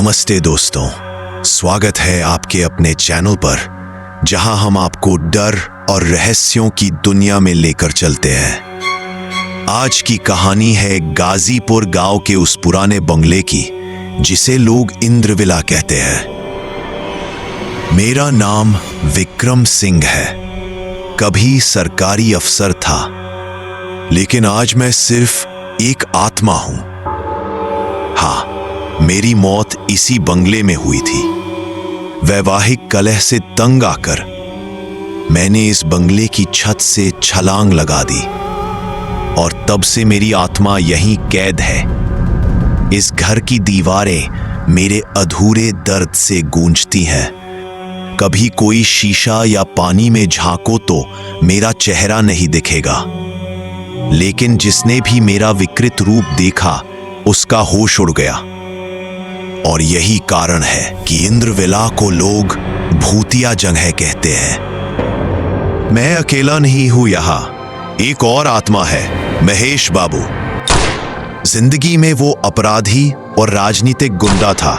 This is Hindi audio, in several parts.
नमस्ते दोस्तों, स्वागत है आपके अपने चैनल पर, जहां हम आपको डर और रहस्यों की दुनिया में लेकर चलते हैं। आज की कहानी है गाजीपुर गांव के उस पुराने बंगले की जिसे लोग इंद्रविला कहते हैं। मेरा नाम विक्रम सिंह है। कभी सरकारी अफसर था, लेकिन आज मैं सिर्फ एक आत्मा हूं। हाँ, मेरी मौत इसी बंगले में हुई थी। वैवाहिक कलह से तंग आकर मैंने इस बंगले की छत से छलांग लगा दी और तब से मेरी आत्मा यहीं कैद है। इस घर की दीवारें मेरे अधूरे दर्द से गूंजती हैं। कभी कोई शीशा या पानी में झांको तो मेरा चेहरा नहीं दिखेगा, लेकिन जिसने भी मेरा विकृत रूप देखा उसका होश उड़ गया। और यही कारण है कि इंद्रविला को लोग भूतिया जगह कहते हैं। मैं अकेला नहीं हूं यहां, एक और आत्मा है, महेश बाबू। जिंदगी में वो अपराधी और राजनीतिक गुंडा था,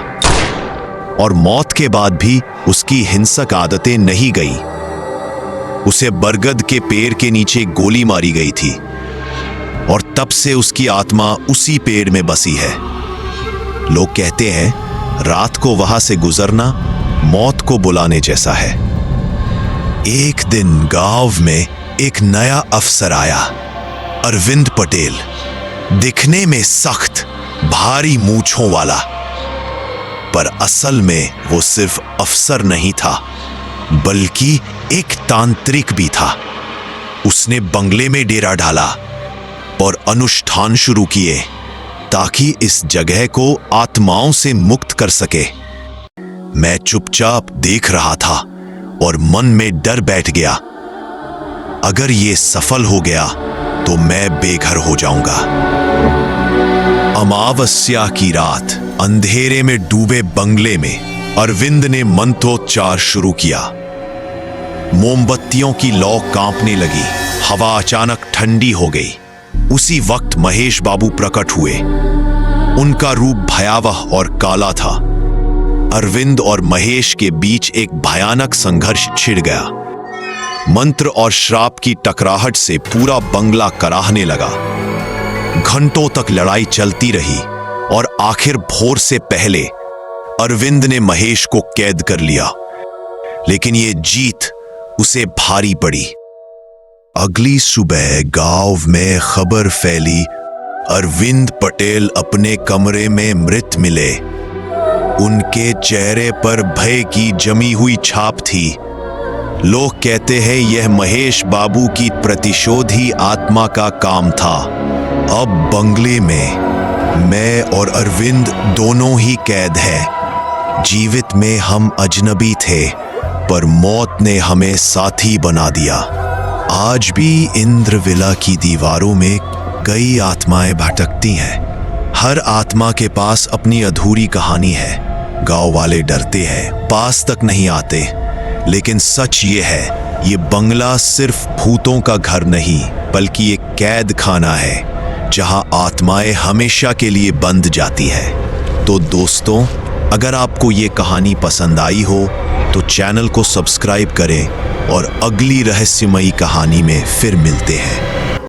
और मौत के बाद भी उसकी हिंसक आदतें नहीं गई। उसे बरगद के पेड़ के नीचे गोली मारी गई थी, और तब से उसकी आत्मा उसी पेड़ में बसी है। लोग कहते हैं रात को वहां से गुजरना मौत को बुलाने जैसा है। एक दिन गांव में एक नया अफसर आया, अरविंद पटेल। दिखने में सख्त, भारी मूंछों वाला, पर असल में वो सिर्फ अफसर नहीं था, बल्कि एक तांत्रिक भी था। उसने बंगले में डेरा डाला और अनुष्ठान शुरू किए ताकि इस जगह को आत्माओं से मुक्त कर सके। मैं चुपचाप देख रहा था और मन में डर बैठ गया। अगर ये सफल हो गया तो मैं बेघर हो जाऊंगा। अमावस्या की रात अंधेरे में डूबे बंगले में अरविंद ने मंत्रोच्चार शुरू किया। मोमबत्तियों की लौ कांपने लगी, हवा अचानक ठंडी हो गई। उसी वक्त महेश बाबू प्रकट हुए। उनका रूप भयावह और काला था। अरविंद और महेश के बीच एक भयानक संघर्ष छिड़ गया। मंत्र और श्राप की टकराहट से पूरा बंगला कराहने लगा। घंटों तक लड़ाई चलती रही और आखिर भोर से पहले अरविंद ने महेश को कैद कर लिया, लेकिन ये जीत उसे भारी पड़ी। अगली सुबह गांव में खबर फैली, अरविंद पटेल अपने कमरे में मृत मिले। उनके चेहरे पर भय की जमी हुई छाप थी। लोग कहते हैं यह महेश बाबू की प्रतिशोधी आत्मा का काम था। अब बंगले में मैं और अरविंद दोनों ही कैद हैं। जीवित में हम अजनबी थे, पर मौत ने हमें साथी बना दिया। आज भी इंद्रविला की दीवारों में कई आत्माएं भटकती हैं। हर आत्मा के पास अपनी अधूरी कहानी है। गांव वाले डरते हैं, पास तक नहीं आते, लेकिन सच ये है, ये बंगला सिर्फ भूतों का घर नहीं, बल्कि एक कैद खाना है जहां आत्माएं हमेशा के लिए बंद जाती हैं। तो दोस्तों, अगर आपको ये कहानी पसंद आई हो तो चैनल को सब्सक्राइब करें और अगली रहस्यमयी कहानी में फिर मिलते हैं।